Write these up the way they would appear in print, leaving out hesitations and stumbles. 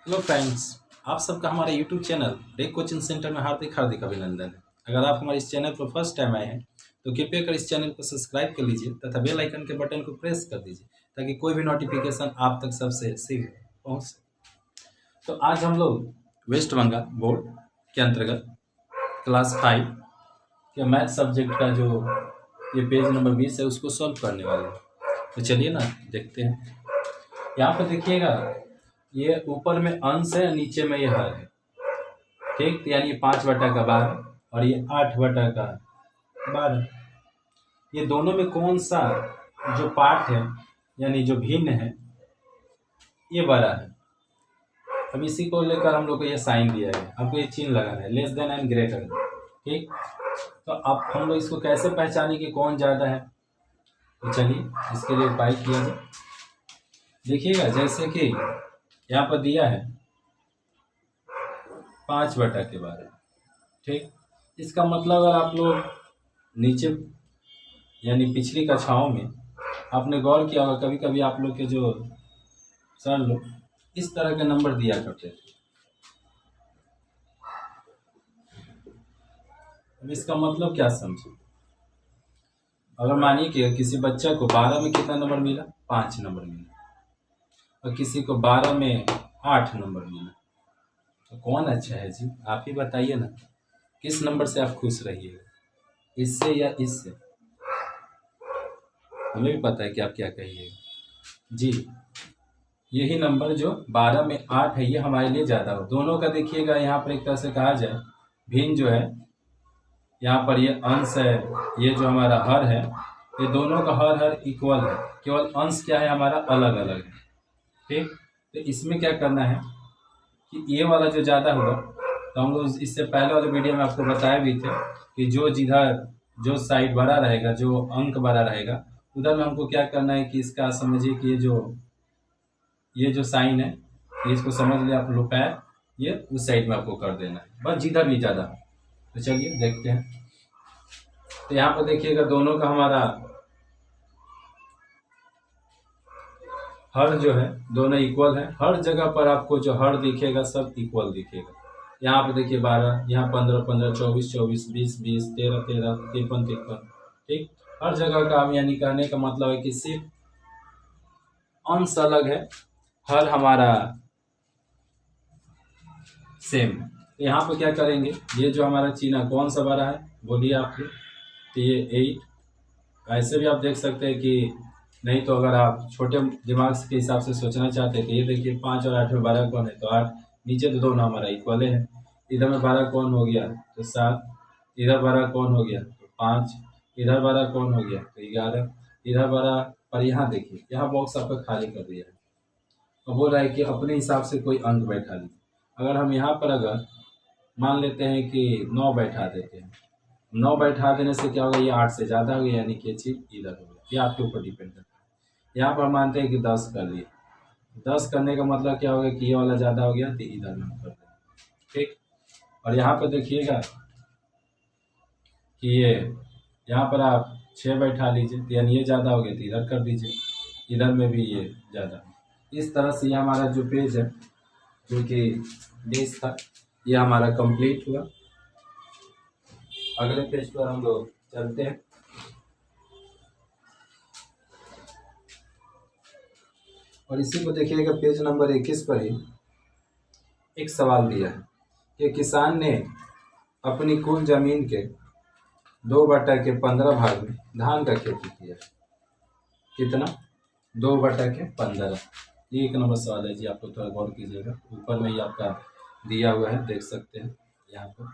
Hello friends, आप सबका हमारे YouTube channel deck coaching centre में हार्दिक हार्दिक अभिनंदन है। अगर आप हमारे इस चैनल पर फर्स्ट टाइम आए हैं तो कृपया कर इस चैनल को सब्सक्राइब कर लीजिए तथा बेल आइकन के बटन को प्रेस कर दीजिए ताकि कोई भी नोटिफिकेशन आप तक सबसे शीघ्र पहुंच सके। तो आज हम लोग वेस्ट बंगाल बोर्ड के अंतर्गत क्लास 5 के मैथ सब्जेक्ट का जो ये पेज नंबर 20 है उसको सॉल्व करने वाले हैं। तो चलिए ना देखते हैं। यहाँ पर देखिएगा, ये ऊपर में अंश है, नीचे में ये हर है। ठीक, तो यानी 5/12 और ये 8/12। ये दोनों में कौन सा जो पार्ट है यानी जो भिन्न है ये बड़ा है। अब इसी को लेकर हम लोग को ये साइन दिया है, आपको ये चिन्ह लगाना है, less than and greater than. ठीक, तो अब हम लोग इसको कैसे पहचाने कि कौन ज़्यादा है। तो चलिए इसके लिए उपाय किया जाए। देखिएगा, जैसे कि यहाँ पर दिया है 5/12। ठीक, इसका मतलब अगर आप लोग नीचे यानी पिछली कक्षाओं में आपने गौर किया होगा, कभी कभी आप लोग के जो सर लोग इस तरह के नंबर दिया करते थे। अब इसका मतलब क्या समझे। अगर मानिए कि किसी बच्चा को 12 में कितना नंबर मिला, 5 नंबर मिला, और किसी को 12 में 8 नंबर मिला, तो कौन अच्छा है जी, आप ही बताइए ना। किस नंबर से आप खुश रहिएगा, इससे या इससे। हमें भी पता है कि आप क्या कहिएगा जी। यही नंबर जो 12 में 8 है ये हमारे लिए ज़्यादा हो। दोनों का देखिएगा, यहाँ पर एक तरह से कहा जाए भिन्न जो है, यहाँ पर ये अंश है, ये जो हमारा हर है, ये दोनों का हर इक्वल है, केवल अंश क्या है हमारा अलग अलग है। ठीक, तो इसमें क्या करना है कि ये वाला जो ज़्यादा होगा, तो हम लोग इससे पहले वाले वीडियो में आपको बताया भी थे कि जिधर जो साइड बड़ा रहेगा, जो अंक बड़ा रहेगा, उधर में हमको क्या करना है कि इसका समझिए कि ये जो साइन है, ये इसको समझ लिया आप लोग, पैर ये उस साइड में आपको कर देना है, बस जिधर भी ज़्यादा हो। तो चलिए देखते हैं। तो यहाँ पर देखिएगा, दोनों का हमारा हर जो है दोनों इक्वल है। हर जगह पर आपको जो हर दिखेगा सब इक्वल दिखेगा। यहाँ पर देखिए 12, यहाँ 15 15, 24 24, 20 20, 13 13, 53 53। ठीक, हर जगह का हम यानी कहने का मतलब है कि सिर्फ अंश अलग है, हर हमारा सेम। यहाँ पर क्या करेंगे, ये जो हमारा चिन्ह कौन सा बड़ा है बोलिए आप। तो ये 8। ऐसे भी आप देख सकते हैं कि नहीं, तो अगर आप छोटे दिमाग के हिसाब से सोचना चाहते हैं तो ये देखिए 5 और 8 में 12 कौन है, तो 8। नीचे तो दोनों हमारा इक्वल है। इधर में 12 कौन हो गया, तो 7। इधर 12 कौन हो गया, तो 5। इधर 12 कौन हो गया, तो 11। इधर 12। पर यहाँ देखिए, यहाँ बॉक्स आपका खाली कर दिया है और बोल रहा है कि अपने हिसाब से कोई अंक बैठा लीजिए। अगर हम यहाँ पर अगर मान लेते हैं कि 9 बैठा देते हैं, 9 बैठा देने से क्या होगा, ये 8 से ज़्यादा हो गया, यानी कि ये चीज़ इधर हो गया। ये आपके ऊपर डिपेंड करता है। यहाँ पर मानते हैं कि 10 कर लिए, 10 करने का मतलब क्या होगा कि ये वाला ज़्यादा हो गया तो इधर में कर देंगे। ठीक, और यहाँ पर देखिएगा कि ये यहाँ पर आप 6 बैठा लीजिए, तो यानी ये ज़्यादा हो गया तो इधर कर दीजिए, इधर में भी ये ज़्यादा। इस तरह से ये हमारा जो पेज है जो कि 20 था ये हमारा कंप्लीट हुआ। अगले पेज पर हम लोग चलते हैं। और इसी को देखिएगा, पेज नंबर 21 पर ही एक सवाल दिया है कि किसान ने अपनी कुल जमीन के 2/15 भाग में धान का खेती किया। कितना, 2/15। ये 1 नंबर सवाल है जी, आपको थोड़ा गौर कीजिएगा। ऊपर में ही आपका दिया हुआ है, देख सकते हैं यहाँ पर।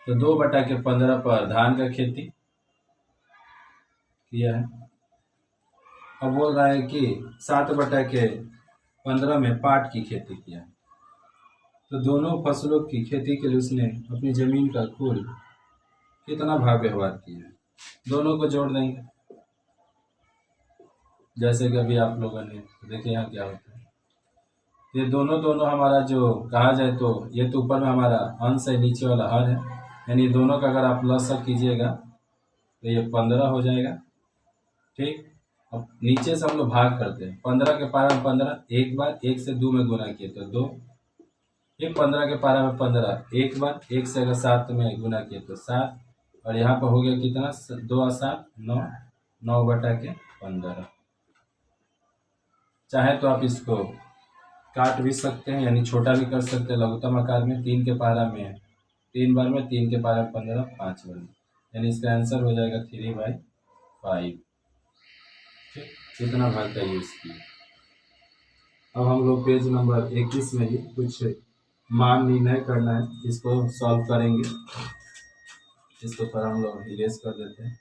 तो 2/15 पर धान का खेती किया है। अब बोल रहा है कि 7/15 में पाट की खेती किया है। तो दोनों फसलों की खेती के लिए उसने अपनी जमीन का कुल कितना भाग व्यवहार किया है, दोनों को जोड़ देंगे। जैसे कि अभी आप लोगों ने देखिए यहाँ क्या होता है, ये दोनों हमारा जो कहा जाए तो ये तो ऊपर में हमारा अंश है, नीचे वाला हर है, यानी दोनों का अगर आप लसागु कीजिएगा तो ये 15 हो जाएगा। ठीक, अब नीचे से हम लोग भाग करते हैं। 15 के पारा में 15, एक बार 1 से 2 में गुना किए तो 2। फिर 15 के पारा में 15, एक बार 1 से अगर 7 में गुना किए तो 7। और यहाँ पर हो गया कितना, 2 और 7 9, 9 बटा के 15। चाहे तो आप इसको काट भी सकते हैं, यानी छोटा भी कर सकते हैं लघुत्तम आकार में। 3 के पारा में है 3 बार में, 3 के पारा में 15 5 बार में, यानी इसका आंसर हो जाएगा 3/5। ठीक, इतना भाग का यूज किया। अब हम लोग पेज नंबर 21 में ही कुछ मान निर्णय करना है, इसको सॉल्व करेंगे। इसको पर हम लोग इरेज कर देते हैं।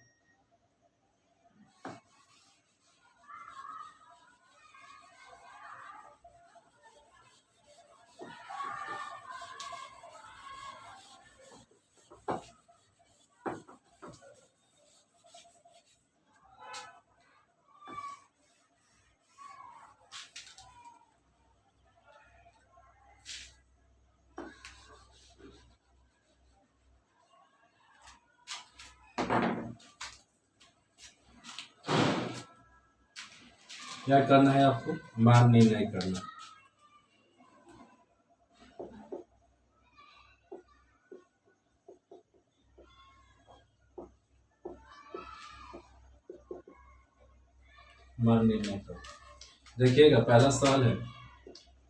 क्या करना है आपको, मान निर्णय करना। मान निर्णय करो। देखिएगा पहला सवाल है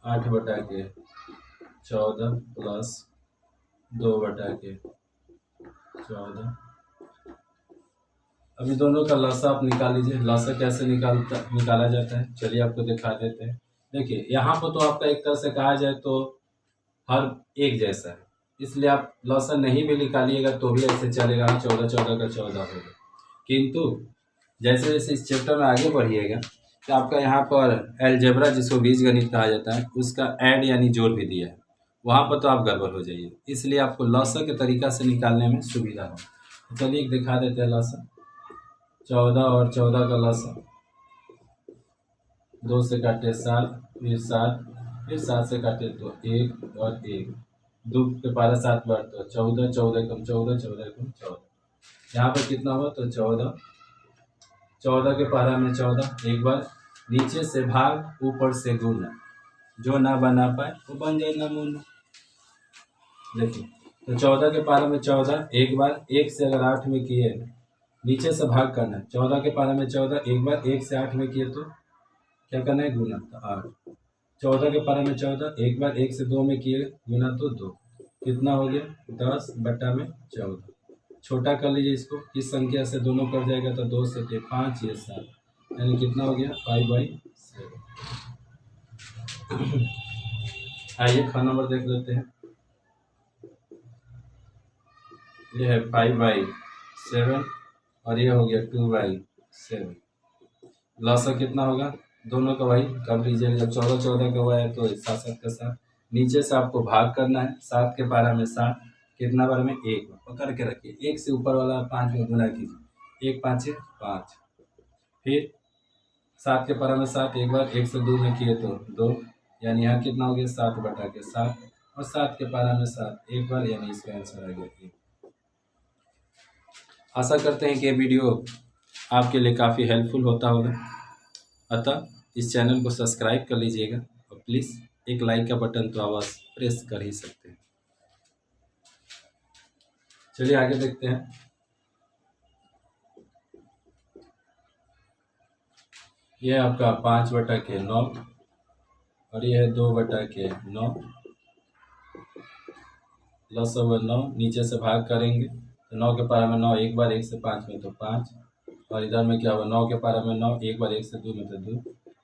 8 बटा के 14 प्लस 2 बटा के 14। अभी दोनों का लसा आप निकाल लीजिए। लसा कैसे निकाला जाता है, चलिए आपको दिखा देते हैं। देखिए यहाँ पर तो आपका एक तरह से कहा जाए तो हर एक जैसा है, इसलिए आप लसा नहीं भी निकालिएगा तो भी ऐसे चलेगा। 14 14 का 14 होगा। किंतु जैसे जैसे इस चैप्टर में आगे बढ़िएगा तो आपका यहाँ पर अलजेब्रा, जिसको बीजगणित कहा जाता है, उसका ऐड यानी जोड़ भी दिया है। वहाँ पर तो आप गड़बड़ हो जाइए, इसलिए आपको लसा के तरीका से निकालने में सुविधा हो। चलिए दिखा देते हैं लसा। 14 और 14 का लसा, 2 से काटे 7, फिर 7, फिर 7 से काटे तो 1 और 1, 2 के पारा 7 बार तो 14, 14 कम 14, 14 कम 14। यहाँ पर कितना हुआ तो 14, 14 के पारा में 14, एक बार नीचे से भाग ऊपर से गुना, जो ना बना पाए वो बन जाए नमूना। देखिए तो 14 के पारा में 14, एक बार 1 से अगर 8 में किए, नीचे से भाग करना है। 14 के पारा में 14, एक बार 1 से 8 में किए तो क्या करना है, गुना, तो 8। 14 के पारा में 14, एक बार 1 से 2 में किए गुना तो 2, कितना हो गया 10 बटा में 14। छोटा कर लीजिए इसको, किस संख्या से दोनों कट जाएगा तो 2 से 5, ये 7, यानी कितना हो गया 5/7। आइए खा नंबर देख लेते हैं। ये है 5/7 और ये हो गया 2/7। लसा कितना होगा, दोनों का भाई कर लीजिए। जब 14 14 का हुआ है तो 7 7 का 7, नीचे से आपको भाग करना है। 7 के पारा में 7, कितना बार में, एक बार पकड़ के रखिए। 1 से ऊपर वाला 5 में गुना कीजिए, 1 5 5। फिर 7 के पारा में 7, एक बार 1 से 2 में किए तो 2, यानी यहाँ कितना हो गया 7 बटा के 7। और 7 के पारा में 7, एक बार, यानी इसका आंसर आ गया 1। आशा करते हैं कि ये वीडियो आपके लिए काफ़ी हेल्पफुल होता होगा। अतः इस चैनल को सब्सक्राइब कर लीजिएगा और प्लीज़ एक लाइक का बटन तो आवाज़ प्रेस कर ही सकते हैं। चलिए आगे देखते हैं। यह आपका 5 बटा के 9 और यह है 2 बटा के 9। लसा हुआ 9, नीचे से भाग करेंगे तो 9 के पारा में 9, एक बार 1 से 5 में तो 5, और इधर में क्या हुआ 9 के पारा में 9, एक बार 1 से 2 में तो 2,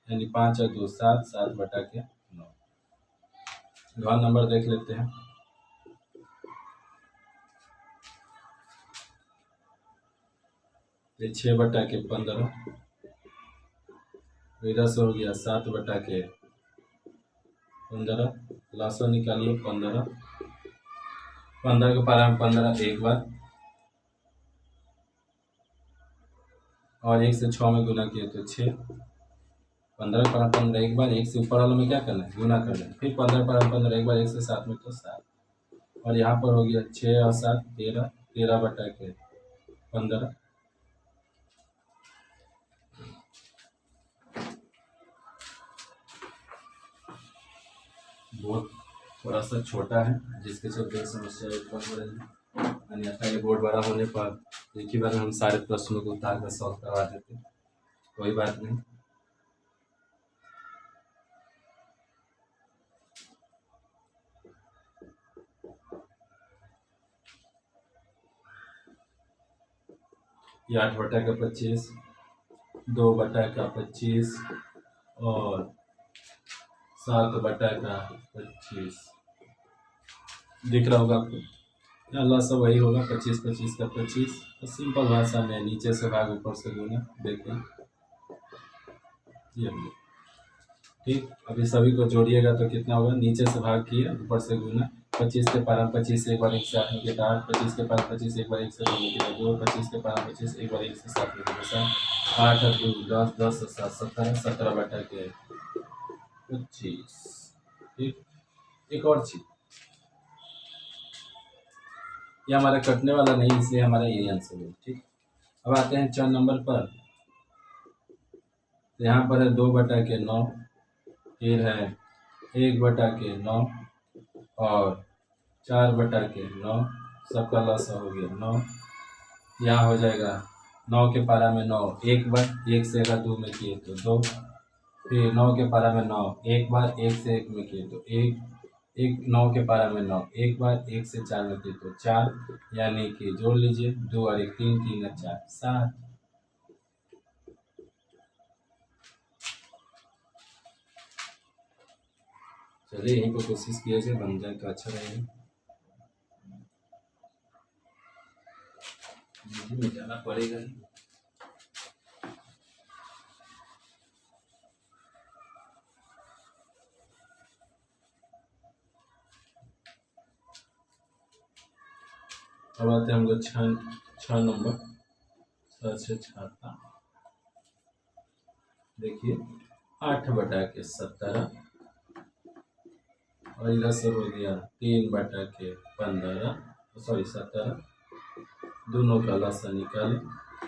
यानी 5 और 2 7, 7 बटा के 9। घन नंबर देख लेते हैं। ये 6 बटा के 15, इधर से हो गया 7 बटा के 15। लासो निकालिए 15, 15 के पारा में 15, एक बार, और 1 से 6 में गुना किए तो 6। 15 पर 15, एक बार 1 से ऊपर वालों में क्या करना है, गुना करना है। फिर 15 पर 15, एक बार 1 से 7 में तो 7, और यहाँ पर हो गया 6 और 7 13, 13 बटा के 15। बोर्ड थोड़ा सा छोटा है, जिसके चलते समस्या उत्पन्न हो रही है। अन्यथा ये बोर्ड बड़ा होने पर एक ही बार में हम सारे प्रश्नों को उतार कर सॉल्व करवा देते, कोई बात नहीं। ये 8/25, 2/25 और 7/25 दिख रहा होगा आपको। अल्लाह सब वही होगा, 25 25 का 25। तो सिंपल भाषा में नीचे से भाग ऊपर से गुना, देखें ये होगा। ठीक, अभी सभी को जोड़िएगा तो कितना होगा, नीचे से भाग किए ऊपर से गुना। 25 के पारा 25 एक बार 1 से 8 में गिरा 8, 25 के पारा 25 एक बार 1 से 2 में गिरा 2, 25 के पारा 25 एक बार 1 से 7 में गिरा 7, 8 और 2 10, 10 और 7 17, 17/25। ठीक, एक और चीज, ये हमारा कटने वाला नहीं, इसलिए हमारा यही आंसर है। ठीक, अब आते हैं 4 नंबर पर। तो यहाँ पर है 2/9, फिर है 1/9 और 4/9, सबका लसा हो गया 9। यहाँ हो जाएगा 9 के पारा में 9 एक बार, 1 से अगर 2 में किए तो 2, फिर 9 के पारा में 9 एक बार, 1 से 1 में किए तो 1, 9 के पारा में 9 एक बार, 1 से 4 में किए तो 4, यानी कि जोड़ लीजिए 2 और 1 3, 3 और 4 7। चलिए यहीं पर कोशिश किया जाए, बन जाए तो अच्छा रहेगा। मुझे जाना पड़ेगा ही। अब आते हैं हम लोग 6 नंबर। 6 से छाता, देखिए 8/17 और इधर से हो गया 3/15, सॉरी 17, दोनों का लसा निकालें,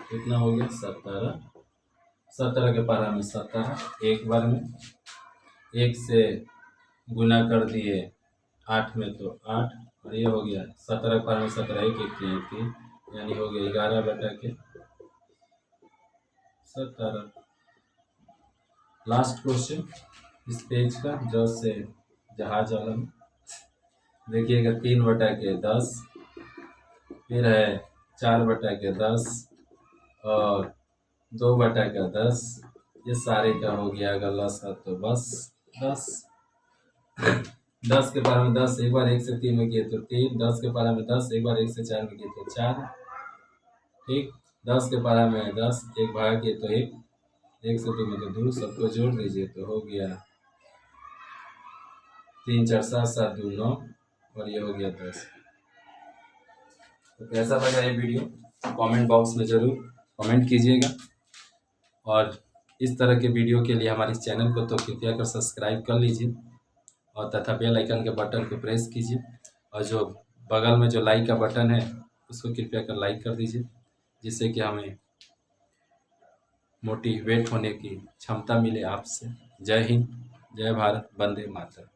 कितना हो गया 17। 17 के पारा में 17 एक बार में, 1 से गुना कर दिए 8 में तो 8, और ये हो गया 17 के पारा में 17, 1 1 3 3, यानी हो गया 11/17। लास्ट क्वेश्चन इस पेज का, जो से जहाज वाला में देखिएगा 3/10, फिर है 4/10 और 2/10, ये सारे का हो गया अगर लसा तो बस 10। 10 के पारा में 10 एक बार 1 से 3 में किए तो 3, 10 के पारा में 10 एक बार 1 से 4 में किए तो 4। ठीक, 10 के पारा में 10 एक भाग किए तो 1, 1 से 2 में तो 2, सबको जोड़ दीजिए तो हो गया 3 4 7 7 2 9, और ये हो गया 10। तो कैसा लगा ये वीडियो, कमेंट बॉक्स में ज़रूर कमेंट कीजिएगा, और इस तरह के वीडियो के लिए हमारे इस चैनल को तो कृपया कर सब्सक्राइब कर लीजिए, और तथा बेल आइकन के बटन को प्रेस कीजिए, और जो बगल में जो लाइक का बटन है उसको कृपया कर लाइक कर दीजिए, जिससे कि हमें मोटिवेट होने की क्षमता मिले आपसे। जय हिंद, जय भारत, वंदे मातरम।